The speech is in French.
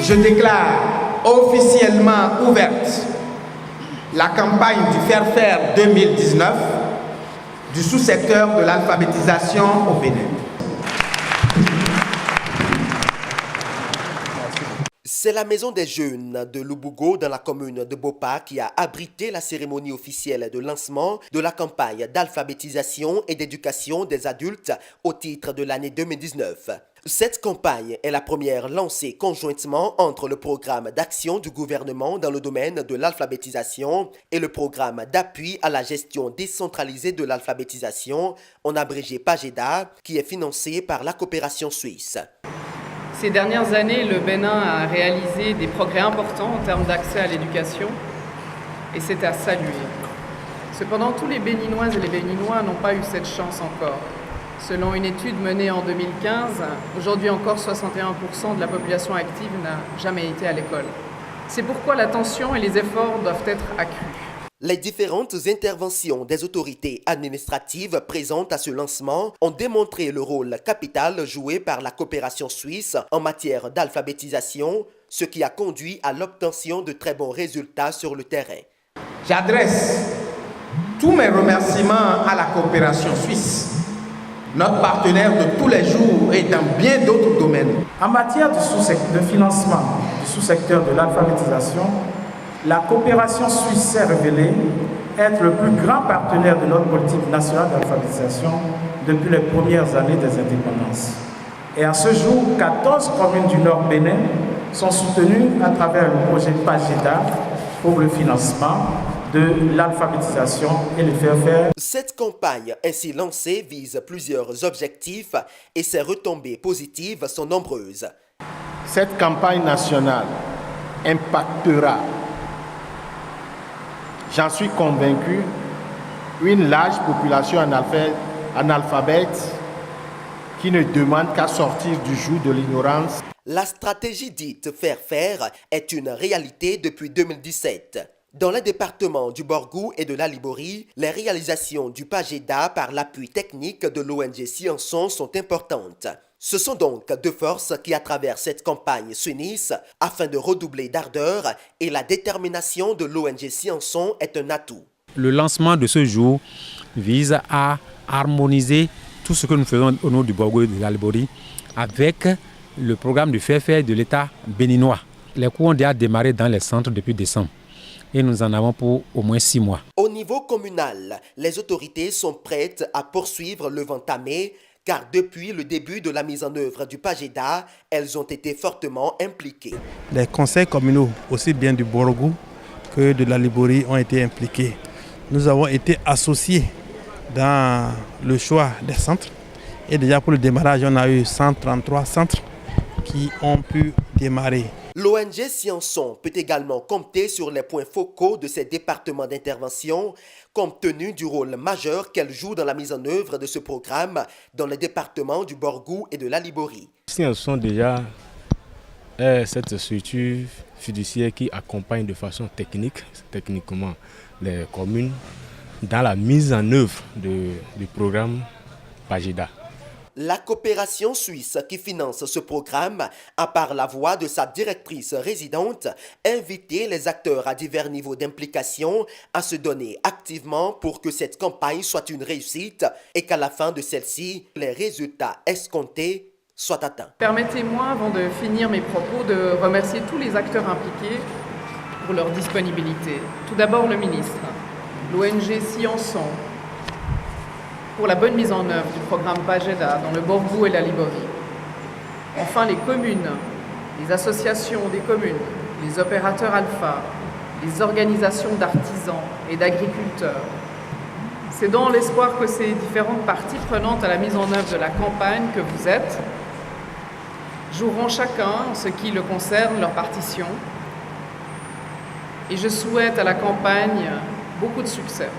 je déclare officiellement ouverte la campagne du Faire-Faire 2019 du sous-secteur de l'alphabétisation au Bénin. C'est la maison des jeunes de Lubugo dans la commune de Bopa qui a abrité la cérémonie officielle de lancement de la campagne d'alphabétisation et d'éducation des adultes au titre de l'année 2019. Cette campagne est la première lancée conjointement entre le programme d'action du gouvernement dans le domaine de l'alphabétisation et le programme d'appui à la gestion décentralisée de l'alphabétisation, en abrégé PAGEDA, qui est financé par la coopération suisse. Ces dernières années, le Bénin a réalisé des progrès importants en termes d'accès à l'éducation et c'est à saluer. Cependant, tous les Béninoises et les Béninois n'ont pas eu cette chance encore. Selon une étude menée en 2015, aujourd'hui encore 61% de la population active n'a jamais été à l'école. C'est pourquoi l'attention et les efforts doivent être accrus. Les différentes interventions des autorités administratives présentes à ce lancement ont démontré le rôle capital joué par la coopération suisse en matière d'alphabétisation, ce qui a conduit à l'obtention de très bons résultats sur le terrain. J'adresse tous mes remerciements à la coopération suisse, notre partenaire de tous les jours et dans bien d'autres domaines. En matière de financement du sous-secteur de l'alphabétisation, la coopération suisse s'est révélée être le plus grand partenaire de notre politique nationale d'alphabétisation depuis les premières années des indépendances. Et à ce jour, 14 communes du Nord Bénin sont soutenues à travers le projet PAGEDA pour le financement de l'alphabétisation et le faire-faire. Cette campagne ainsi lancée vise plusieurs objectifs et ses retombées positives sont nombreuses. Cette campagne nationale impactera, j'en suis convaincu, une large population analphabète qui ne demande qu'à sortir du joug de l'ignorance. La stratégie dite Faire-Faire est une réalité depuis 2017. Dans les départements du Borgou et de la Libori, les réalisations du PAGEDA par l'appui technique de l'ONG Scienson sont importantes. Ce sont donc deux forces qui, à travers cette campagne, s'unissent afin de redoubler d'ardeur et la détermination de l'ONG Scienson est un atout. Le lancement de ce jour vise à harmoniser tout ce que nous faisons au nom du Borgou et de la Libori avec le programme du Faire-Faire de l'État béninois. Les cours ont déjà démarré dans les centres depuis décembre. Et nous en avons pour au moins 6 mois. Au niveau communal, les autorités sont prêtes à poursuivre l'œuvre entamée car depuis le début de la mise en œuvre du PAGEDA, elles ont été fortement impliquées. Les conseils communaux, aussi bien du Borgou que de la Libori, ont été impliqués. Nous avons été associés dans le choix des centres. Et déjà pour le démarrage, on a eu 133 centres qui ont pu démarrer. L'ONG Scienson peut également compter sur les points focaux de ces départements d'intervention, compte tenu du rôle majeur qu'elle joue dans la mise en œuvre de ce programme dans les départements du Borgou et de la Libori. Scienson déjà cette structure fiduciaire qui accompagne de façon techniquement les communes dans la mise en œuvre du programme PAGEDA. La coopération suisse qui finance ce programme a par la voix de sa directrice résidente invité les acteurs à divers niveaux d'implication à se donner activement pour que cette campagne soit une réussite et qu'à la fin de celle-ci, les résultats escomptés soient atteints. Permettez-moi, avant de finir mes propos, de remercier tous les acteurs impliqués pour leur disponibilité. Tout d'abord le ministre, l'ONG Scienson, pour la bonne mise en œuvre du programme PAGEDA dans le Borgou et la Libori. Enfin, les communes, les associations des communes, les opérateurs alpha, les organisations d'artisans et d'agriculteurs. C'est dans l'espoir que ces différentes parties prenantes à la mise en œuvre de la campagne que vous êtes joueront chacun, en ce qui le concerne, leur partition. Et je souhaite à la campagne beaucoup de succès.